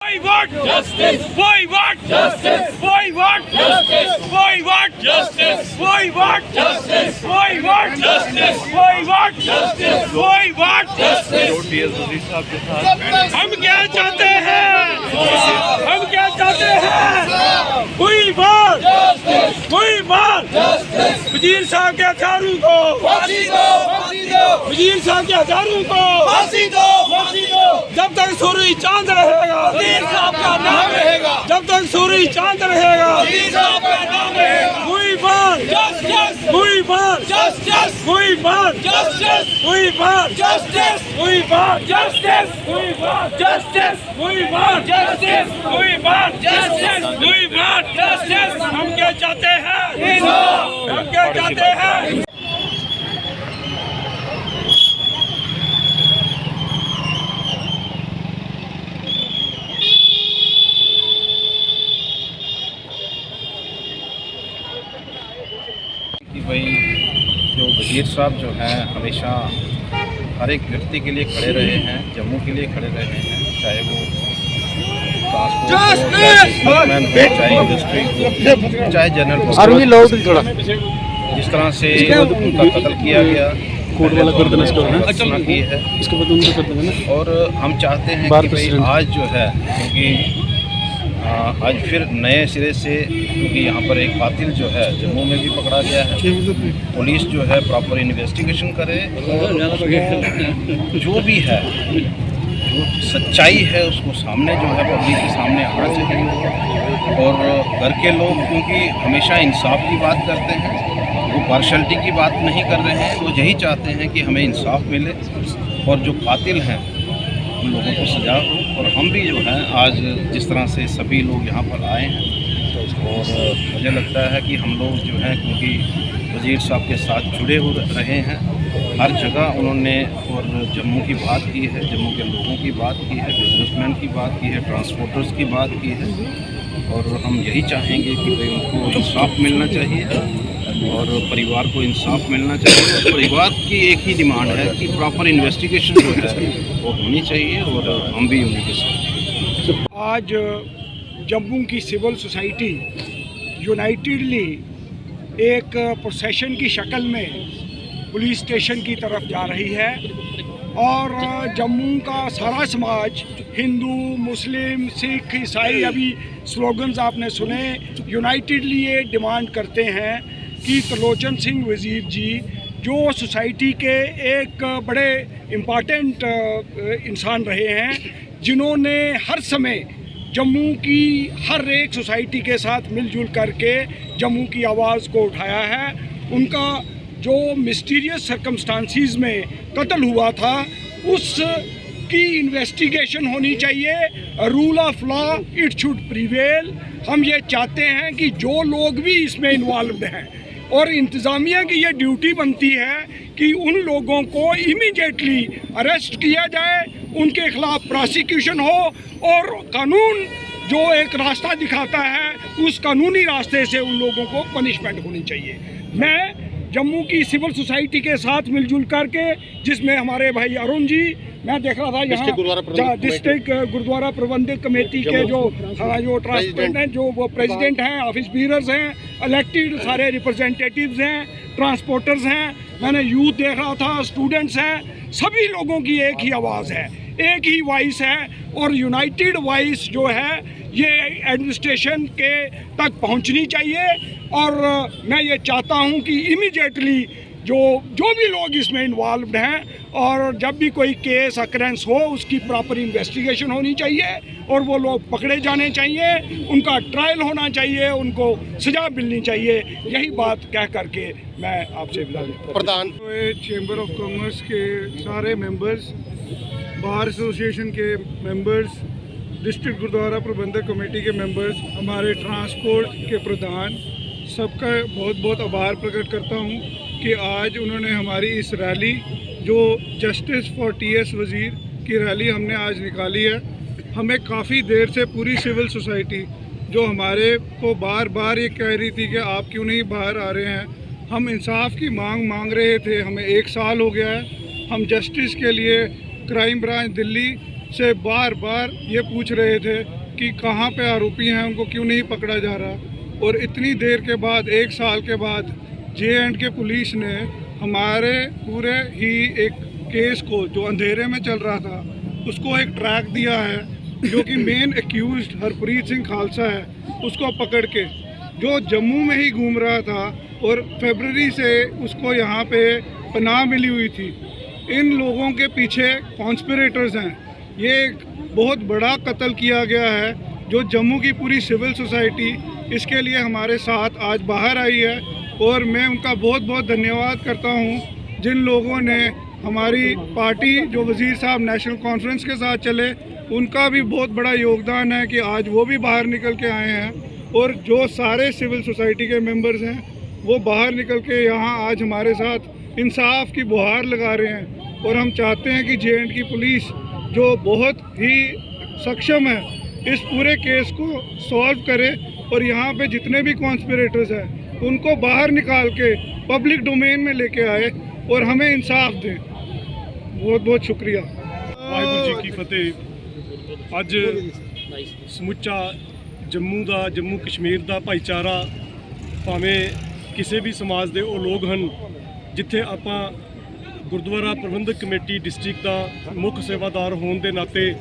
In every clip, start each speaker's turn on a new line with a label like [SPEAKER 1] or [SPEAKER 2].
[SPEAKER 1] We want justice. We want justice. We want justice. We want justice. We want justice. We want justice. We want justice. We want justice. हम क्या चाहते हैं? हम क्या चाहते हैं? We want justice. We want justice. वजीर साहब के हत्यारों को फांसी दो. फांसी दो. वजीर साहब के हत्यारों को फांसी दो. फांसी दो. जब तक सूरज चांद रहेगा वजीर साहब का नाम रहेगा. जब तक सूरज चांद रहेगा वजीर साहब का नाम रहेगा. We want justice. We want justice. We want justice. We want justice. We want justice. We want justice. We want justice. We want justice. We want justice. हम क्या चाहते हैं? हम क्या चाहते हैं?
[SPEAKER 2] कि भाई जो वज़ीर साहब जो हैं हमेशा हर एक व्यक्ति के लिए खड़े रहे हैं, जम्मू के लिए खड़े रहे हैं, चाहे वो ट्रांसपोर्ट हो, चाहे इंडस्ट्री हो, चाहे जनरल, जिस तरह से उनका कत्ल किया गया घोषणा की है। और हम चाहते हैं कि भाई आज जो है, क्योंकि आज फिर नए सिरे से, क्योंकि यहाँ पर एक कातिल जो है जम्मू में भी पकड़ा गया है, पुलिस जो है प्रॉपर इन्वेस्टिगेशन करे और जो भी है, जो सच्चाई है उसको सामने जो है पब्लिक के सामने आना चाहिए। और घर के लोग क्योंकि हमेशा इंसाफ की बात करते हैं, वो पार्शलिटी की बात नहीं कर रहे हैं, वो यही चाहते हैं कि हमें इंसाफ मिले और जो कातिल हैं उन लोगों को सजा हो। और हम भी जो है आज जिस तरह से सभी लोग यहाँ पर आए हैं, और मुझे लगता है कि हम लोग जो हैं, क्योंकि वज़ीर साहब के साथ जुड़े हो रहे हैं, हर जगह उन्होंने और जम्मू की बात की है, जम्मू के लोगों की बात की है, बिजनेसमैन की बात की है, ट्रांसपोर्टर्स की बात की है। और हम यही चाहेंगे कि भाई उनको इंसाफ मिलना चाहिए और परिवार को इंसाफ मिलना चाहिए। परिवार की एक ही डिमांड है कि प्रॉपर इन्वेस्टिगेशन जो है वो होनी चाहिए, और हम भी उन्हीं के साथ।
[SPEAKER 3] आज जम्मू की सिविल सोसाइटी यूनाइटेडली एक प्रोसेशन की शक्ल में पुलिस स्टेशन की तरफ जा रही है, और जम्मू का सारा समाज, हिंदू, मुस्लिम, सिख, ईसाई, अभी स्लोगन्स आपने सुने, यूनाइटेडली ये डिमांड करते हैं कि त्रिलोचन सिंह वज़ीर जी, जो सोसाइटी के एक बड़े इम्पॉर्टेंट इंसान रहे हैं, जिन्होंने हर समय जम्मू की हर एक सोसाइटी के साथ मिलजुल करके जम्मू की आवाज़ को उठाया है, उनका जो मिस्टीरियस सर्कमस्टांसिस में कत्ल हुआ था उसकी इन्वेस्टिगेशन होनी चाहिए। Rule of law it should prevail. हम ये चाहते हैं कि जो लोग भी इसमें इन्वॉल्व हैं, और इंतज़ामिया की ये ड्यूटी बनती है कि उन लोगों को इमीडिएटली अरेस्ट किया जाए, उनके खिलाफ प्रोसिक्यूशन हो, और कानून जो एक रास्ता दिखाता है उस कानूनी रास्ते से उन लोगों को पनिशमेंट होनी चाहिए। मैं जम्मू की सिविल सोसाइटी के साथ मिलजुल करके, जिसमें हमारे भाई अरुण जी, मैं देख रहा था यहाँ डिस्ट्रिक्ट गुरुद्वारा प्रबंधक कमेटी के जो ट्रांसपेरेंट हैं, जो वो प्रेसिडेंट हैं, ऑफिस बीरर्स हैं, इलेक्टेड सारे रिप्रेजेंटेटिव्स हैं, ट्रांसपोर्टर्स हैं, मैंने यूथ देख रहा था, स्टूडेंट्स हैं, सभी लोगों की एक ही आवाज़ है, एक ही वॉइस है, और यूनाइटेड वॉइस जो है ये एडमिनिस्ट्रेशन के तक पहुंचनी चाहिए। और मैं ये चाहता हूं कि इमीडिएटली जो भी लोग इसमें इन्वॉल्व हैं, और जब भी कोई केस अकरेंस हो उसकी प्रॉपर इन्वेस्टिगेशन होनी चाहिए, और वो लोग पकड़े जाने चाहिए, उनका ट्रायल होना चाहिए, उनको सजा मिलनी चाहिए। यही बात कह करके मैं आपसे विदा लेता हूं।
[SPEAKER 4] प्रधान
[SPEAKER 3] चेंबर ऑफ कॉमर्स के सारे मेंबर्स, बार एसोसिएशन के मेंबर्स, डिस्ट्रिक्ट गुरुद्वारा प्रबंधक कमेटी के मेंबर्स, हमारे ट्रांसपोर्ट के प्रधान, सबका बहुत बहुत आभार प्रकट करता हूं कि आज उन्होंने हमारी इस रैली, जो जस्टिस फॉर टीएस वज़ीर की रैली हमने आज निकाली है, हमें काफ़ी देर से पूरी सिविल सोसाइटी जो हमारे को बार बार ये कह रही थी कि आप क्यों नहीं बाहर आ रहे हैं, हम इंसाफ की मांग रहे थे। हमें 1 साल हो गया है, हम जस्टिस के लिए क्राइम ब्रांच दिल्ली
[SPEAKER 4] से बार बार ये पूछ रहे थे कि कहाँ पे आरोपी हैं, उनको क्यों नहीं पकड़ा जा रहा। और इतनी देर के बाद, 1 साल के बाद J&K पुलिस ने हमारे पूरे ही एक केस को जो अंधेरे में चल रहा था उसको एक ट्रैक दिया है, जो कि मेन एक्यूज्ड हरप्रीत सिंह खालसा है, उसको पकड़ के, जो जम्मू में ही घूम रहा था और फरवरी से उसको यहाँ पे पनाह मिली हुई थी। इन लोगों के पीछे कॉन्स्पिरेटर्स हैं। ये एक बहुत बड़ा कत्ल किया गया है, जो जम्मू की पूरी सिविल सोसाइटी इसके लिए हमारे साथ आज बाहर आई है। और मैं उनका बहुत बहुत धन्यवाद करता हूँ, जिन लोगों ने हमारी पार्टी, जो वज़ीर साहब नेशनल कॉन्फ्रेंस के साथ चले, उनका भी बहुत बड़ा योगदान है कि आज वो भी बाहर निकल के आए हैं। और जो सारे सिविल सोसाइटी के मेंबर्स हैं वो बाहर निकल के यहाँ आज हमारे साथ इंसाफ की गुहार लगा रहे हैं। और हम चाहते हैं कि J&K पुलिस, जो बहुत ही सक्षम है, इस पूरे केस को सॉल्व करे और यहाँ पे जितने भी कॉन्स्पिरेटर्स हैं उनको बाहर निकाल के पब्लिक डोमेन में लेके आए और हमें इंसाफ दें। बहुत बहुत शुक्रिया।
[SPEAKER 5] ਵਾਹਿਗੁਰੂ ਜੀ ਕੀ ਫਤਿਹ। ਅੱਜ ਸਮੁੱਚਾ ਜੰਮੂ ਕਸ਼ਮੀਰ ਦਾ ਭਾਈਚਾਰਾ, ਭਾਵੇਂ ਕਿਸੇ ਵੀ ਸਮਾਜ ਦੇ ਉਹ ਲੋਕ ਹਨ, ਜਿੱਥੇ ਆਪਾਂ ਗੁਰਦੁਆਰਾ ਪ੍ਰਬੰਧਕ ਕਮੇਟੀ ਡਿਸਟ੍ਰਿਕਟ ਦਾ ਮੁੱਖ ਸੇਵਾਦਾਰ ਹੋਣ ਦੇ ਨਾਤੇ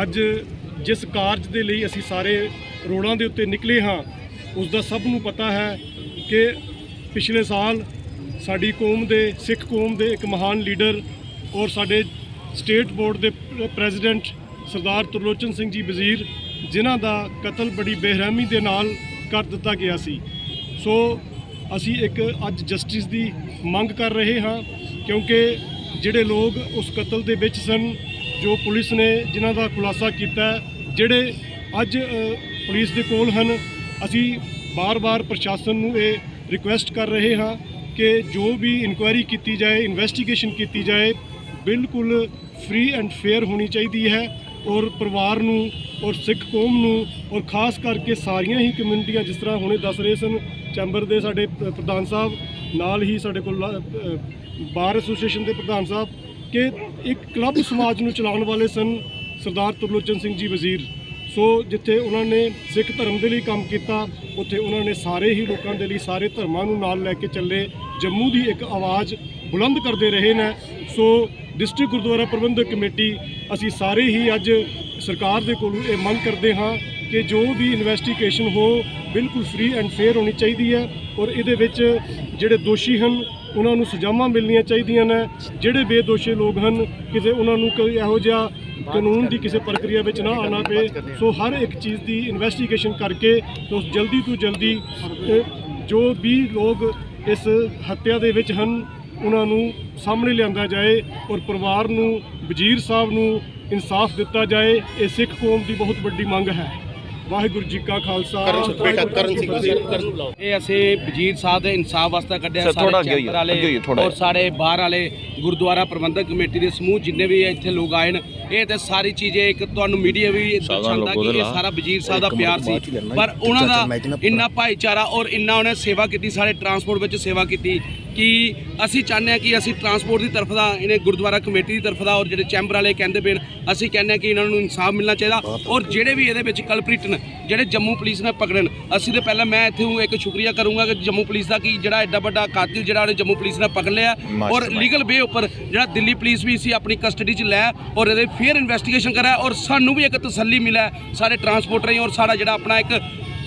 [SPEAKER 5] ਅੱਜ ਜਿਸ ਕਾਰਜ ਦੇ ਲਈ ਅਸੀਂ ਸਾਰੇ ਰੋਡਾਂ ਦੇ ਉੱਤੇ ਨਿਕਲੇ ਹਾਂ, ਉਸ ਦਾ ਸਭ ਨੂੰ ਪਤਾ ਹੈ ਕਿ ਪਿਛਲੇ ਸਾਲ ਸਾਡੀ ਕੌਮ ਦੇ, ਸਿੱਖ ਕੌਮ ਦੇ ਇੱਕ ਮਹਾਨ ਲੀਡਰ ਔਰ ਸਾਡੇ ਸਟੇਟ ਬੋਰਡ ਦੇ ਪ੍ਰੈਜ਼ੀਡੈਂਟ ਸਰਦਾਰ ਤਰਲੋਚਨ ਸਿੰਘ ਜੀ ਵਜ਼ੀਰ, ਜਿਨ੍ਹਾਂ ਦਾ ਕਤਲ ਬੜੀ ਬੇਰਹਿਮੀ ਦੇ ਨਾਲ ਕਰ ਦਿੱਤਾ ਗਿਆ ਸੀ। ਸੋ ਅਸੀਂ ਇੱਕ ਅੱਜ ਜਸਟਿਸ ਦੀ ਮੰਗ ਕਰ ਰਹੇ ਹਾਂ, ਕਿਉਂਕਿ ਜਿਹੜੇ ਲੋਕ ਉਸ ਕਤਲ ਦੇ ਵਿੱਚ ਸਨ, ਜੋ ਪੁਲਿਸ ਨੇ ਜਿਨ੍ਹਾਂ ਦਾ ਖੁਲਾਸਾ ਕੀਤਾ, ਜਿਹੜੇ ਅੱਜ ਪੁਲਿਸ ਦੇ ਕੋਲ ਹਨ, ਅਸੀਂ ਬਾਰ-ਬਾਰ ਪ੍ਰਸ਼ਾਸਨ ਨੂੰ ਇਹ ਰਿਕੁਐਸਟ ਕਰ ਰਹੇ ਹਾਂ ਕਿ ਜੋ ਵੀ ਇਨਕੁਆਇਰੀ ਕੀਤੀ ਜਾਏ, ਇਨਵੈਸਟੀਗੇਸ਼ਨ ਕੀਤੀ ਜਾਏ, ਬਿਲਕੁਲ ਫ੍ਰੀ ਐਂਡ ਫੇਅਰ ਹੋਣੀ ਚਾਹੀਦੀ ਹੈ। ਔਰ ਪਰਿਵਾਰ ਨੂੰ ਔਰ ਸਿੱਖ ਕੌਮ ਨੂੰ ਔਰ ਖਾਸ ਕਰਕੇ ਸਾਰੀਆਂ ਹੀ ਕਮਿਊਨਿਟੀਆਂ, ਜਿਸ ਤਰ੍ਹਾਂ ਹੁਣੇ ਦੱਸ ਰਹੇ ਸਨ ਚੈਂਬਰ ਦੇ ਸਾਡੇ ਪ੍ਰਧਾਨ ਸਾਹਿਬ, ਨਾਲ ਹੀ ਸਾਡੇ ਕੋਲ ਬਾਰ ਐਸੋਸੀਏਸ਼ਨ ਦੇ ਪ੍ਰਧਾਨ ਸਾਹਿਬ, ਕਿ ਇੱਕ ਕਲੱਬ ਸਮਾਜ ਨੂੰ ਚਲਾਉਣ ਵਾਲੇ ਸਨ ਸਰਦਾਰ ਤਰਲੋਚਨ ਸਿੰਘ ਜੀ ਵਜ਼ੀਰ। ਸੋ ਜਿੱਥੇ ਉਹਨਾਂ ਨੇ ਸਿੱਖ ਧਰਮ ਦੇ ਲਈ ਕੰਮ ਕੀਤਾ, ਉੱਥੇ ਉਹਨਾਂ ਨੇ ਸਾਰੇ ਹੀ ਲੋਕਾਂ ਦੇ ਲਈ, ਸਾਰੇ ਧਰਮਾਂ ਨੂੰ ਨਾਲ ਲੈ ਕੇ ਚੱਲੇ, ਜੰਮੂ ਦੀ ਇੱਕ ਆਵਾਜ਼ ਬੁਲੰਦ ਕਰਦੇ ਰਹੇ ਨੇ। ਸੋ ਡਿਸਟ੍ਰਿਕਟ ਗੁਰਦੁਆਰਾ ਪ੍ਰਬੰਧਕ ਕਮੇਟੀ, ਅਸੀਂ ਸਾਰੇ ਹੀ ਅੱਜ ਸਰਕਾਰ ਦੇ ਕੋਲੋਂ ਇਹ ਮੰਗ ਕਰਦੇ ਹਾਂ ਕਿ ਜੋ ਵੀ ਇਨਵੈਸਟੀਗੇਸ਼ਨ ਹੋ, ਬਿਲਕੁਲ ਫ੍ਰੀ ਐਂਡ ਫੇਅਰ ਹੋਣੀ ਚਾਹੀਦੀ ਹੈ। ਔਰ ਇਹਦੇ ਵਿੱਚ ਜਿਹੜੇ ਦੋਸ਼ੀ ਹਨ ਉਹਨਾਂ ਨੂੰ ਸਜ਼ਾਵਾਂ ਮਿਲਣੀਆਂ ਚਾਹੀਦੀਆਂ ਨੇ। ਜਿਹੜੇ ਬੇਦੋਸ਼ੀ ਲੋਕ ਹਨ, ਕਿਸੇ ਉਹਨਾਂ ਨੂੰ ਕੋਈ ਇਹੋ ਜਿਹਾ ਕਾਨੂੰਨ ਦੀ ਕਿਸੇ ਪ੍ਰਕਿਰਿਆ ਵਿੱਚ ਨਾ ਆਉਣਾ ਪਏ। ਸੋ ਹਰ ਇੱਕ ਚੀਜ਼ ਦੀ ਇਨਵੈਸਟੀਗੇਸ਼ਨ ਕਰਕੇ ਤੋਂ ਜਲਦੀ ਤੋਂ ਜਲਦੀ ਜੋ ਵੀ ਲੋਕ ਇਸ ਹੱਤਿਆ ਦੇ ਵਿੱਚ ਹਨ ਉਹਨਾਂ ਨੂੰ ਸਾਹਮਣੇ ਲਿਆਂਦਾ ਜਾਏ ਔਰ ਪਰਿਵਾਰ ਨੂੰ, ਵਜ਼ੀਰ ਸਾਹਿਬ ਨੂੰ ਇਨਸਾਫ ਦਿੱਤਾ ਜਾਏ। ਇਹ ਸਿੱਖ ਕੌਮ ਦੀ ਬਹੁਤ ਵੱਡੀ ਮੰਗ ਹੈ। ਵਾਹਿਗੁਰੂ ਜੀ ਕਾ ਖਾਲਸਾ।
[SPEAKER 6] ਇਹ ਅਸੀਂ ਵਜ਼ੀਰ ਸਾਹਿਬ ਦੇ ਇਨਸਾਫ ਵਾਸਤੇ ਕੱਢਿਆ, ਸਾਰੇ ਚੈਂਬਰ ਵਾਲੇ ਔਰ ਸਾਰੇ ਬਾਹਰ ਵਾਲੇ ਗੁਰਦੁਆਰਾ ਪ੍ਰਬੰਧਕ ਕਮੇਟੀ ਦੇ ਸਮੂਹ ਜਿੰਨੇ ਵੀ ਇੱਥੇ ਲੋਕ ਆਏ ਨੇ। ਇਹ ਤੇ ਸਾਰੀ ਚੀਜ਼ਾਂ ਇੱਕ ਤੁਹਾਨੂੰ ਮੀਡੀਆ ਵੀ ਦਰਸਾਉਂਦਾ ਕਿ ਇਹ ਸਾਰਾ ਵਜ਼ੀਰ ਸਾਹਿਬ ਦਾ ਪਿਆਰ ਸੀ, ਪਰ ਉਹਨਾਂ ਦਾ ਇੰਨਾ ਭਾਈਚਾਰਾ ਔਰ ਇੰਨਾ ਉਹਨੇ ਸੇਵਾ ਕੀਤੀ, ਸਾਰੇ ਟਰਾਂਸਪੋਰਟ ਵਿੱਚ ਸੇਵਾ ਕੀਤੀ ਕਿ ਅਸੀਂ ਚਾਹੁੰਦੇ ਹਾਂ ਕਿ ਅਸੀਂ ਟਰਾਂਸਪੋਰਟ ਦੀ ਤਰਫ ਦਾ, ਇਹਨੇ ਗੁਰਦੁਆਰਾ ਕਮੇਟੀ ਦੀ ਤਰਫ ਦਾ ਔਰ ਜਿਹੜੇ ਚੈਂਬਰ ਵਾਲੇ ਕਹਿੰਦੇ ਪਏ, ਅਸੀਂ ਕਹਿੰਦੇ ਹਾਂ ਕਿ ਇਹਨਾਂ ਨੂੰ ਇਨਸਾਫ ਮਿਲਣਾ ਚਾਹੀਦਾ। ਔਰ ਜਿਹੜੇ ਵੀ ਇਹਦੇ ਵਿੱਚ ਕਲਪ੍ਰਿਟ ਨੇ, ਜਿਹੜੇ ਜੰਮੂ ਪੁਲਿਸ ਨੇ ਪਕੜਨ, ਅਸੀਂ ਤਾਂ ਪਹਿਲਾਂ ਮੈਂ ਇੱਥੇ ਇੱਕ ਸ਼ੁਕਰੀਆ ਕਰੂੰਗਾ ਕਿ ਜੰਮੂ ਪੁਲਿਸ ਦਾ, ਕਿ ਜਿਹੜਾ ਐਡਾ ਵੱਡਾ ਕਾਤਿਲ ਜਿਹੜਾ ਉਹਨੇ ਜੰਮੂ ਪੁਲਿਸ ਨੇ ਪਕੜ ਲਿਆ ਔਰ ਲੀਗਲ ਵੇ ਉੱਪਰ ਜਿਹੜਾ ਦਿੱਲੀ ਪੁਲਿਸ ਵੀ ਸੀ ਆਪਣੀ ਕਸਟਡੀ 'ਚ ਲੈ ਔਰ ਇਹਦੇ ਫੇਅਰ ਇਨਵੈਸਟੀਗੇਸ਼ਨ ਕਰਿਆ। ਔਰ ਸਾਨੂੰ ਵੀ ਇੱਕ ਤਸੱਲੀ ਮਿਲਿਆ ਸਾਰੇ ਟਰਾਂਸਪੋਰਟਰ ਔਰ ਸਾਡਾ ਜਿਹੜਾ ਆਪਣਾ ਇੱਕ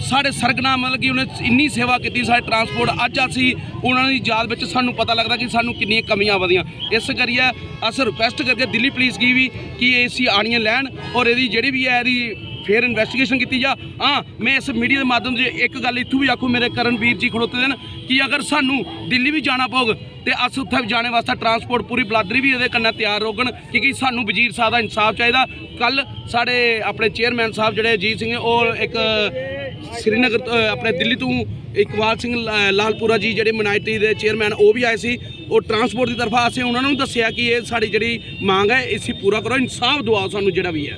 [SPEAKER 6] ਸਾਡੇ ਸਰਗਨਾ, ਮਤਲਬ ਕਿ ਉਹਨੇ ਇੰਨੀ ਸੇਵਾ ਕੀਤੀ ਸਾਡੇ ਟਰਾਂਸਪੋਰਟ। ਅੱਜ ਅਸੀਂ ਉਹਨਾਂ ਦੀ ਯਾਦ ਵਿੱਚ ਸਾਨੂੰ ਪਤਾ ਲੱਗਦਾ ਕਿ ਸਾਨੂੰ ਕਿੰਨੀਆਂ ਕਮੀਆਂ ਵਧੀਆਂ। ਇਸ ਕਰੀਏ ਅਸੀਂ ਰਿਕੁਐਸਟ ਕਰਕੇ ਦਿੱਲੀ ਪੁਲਿਸ ਕੀ ਵੀ ਕਿ ਏਸੀ ਆਣੀਆਂ ਲੈਣ ਔਰ ਇਹਦੀ ਜਿਹੜੀ ਵੀ ਹੈ ਇਹਦੀ ਫੇਰ ਇਨਵੈਸਟੀਗੇਸ਼ਨ ਕੀਤੀ ਜਾ। ਹਾਂ, ਮੈਂ ਇਸ ਮੀਡੀਆ ਦੇ ਮਾਧਿਅਮ 'ਚ ਇੱਕ ਗੱਲ ਇੱਥੋਂ ਵੀ ਆਖੂ, ਮੇਰੇ ਕਰਨਵੀਰ ਜੀ ਖੜੋਤੇ ਨੇ, ਕਿ ਅਗਰ ਸਾਨੂੰ ਦਿੱਲੀ ਵੀ ਜਾਣਾ ਪਊਗ ਤੇ ਅਸੀਂ ਉੱਥੇ ਜਾਣੇ ਵਾਸਤੇ ਟਰਾਂਸਪੋਰਟ ਪੂਰੀ ਬਲਾਦਰੀ ਵੀ ਇਹਦੇ ਕੰਨਾਂ ਤਿਆਰ ਰੋਕਣ, ਕਿਉਂਕਿ ਸਾਨੂੰ ਵਜ਼ੀਰ ਸਾਹਿਬ ਦਾ ਇਨਸਾਫ ਚਾਹੀਦਾ। ਕੱਲ ਸਾਡੇ ਆਪਣੇ ਚੇਅਰਮੈਨ ਸਾਹਿਬ ਜਿਹੜੇ ਅਜੀਤ ਸਿੰਘ ਔਰ ਇੱਕ श्रीनगर अपने दिल्ली तो इकबाल सिंह लालपुरा जी ਜਿਹੜੇ ਮਿਨਾਇਟੀ ਦੇ ਚੇਅਰਮੈਨ ਉਹ ਵੀ ਆਏ ਸੀ। ਉਹ ਟਰਾਂਸਪੋਰਟ ਦੀ ਤਰਫਾ ਅਸੀਂ ਉਹਨਾਂ ਨੂੰ ਦੱਸਿਆ ਕਿ ਇਹ ਸਾਡੀ ਜਿਹੜੀ ਮੰਗ ਹੈ ਇਸੇ ਪੂਰਾ ਕਰੋ, ਇਨਸਾਫ ਦਿਵਾਓ ਸਾਨੂੰ ਜਿਹੜਾ ਵੀ ਹੈ।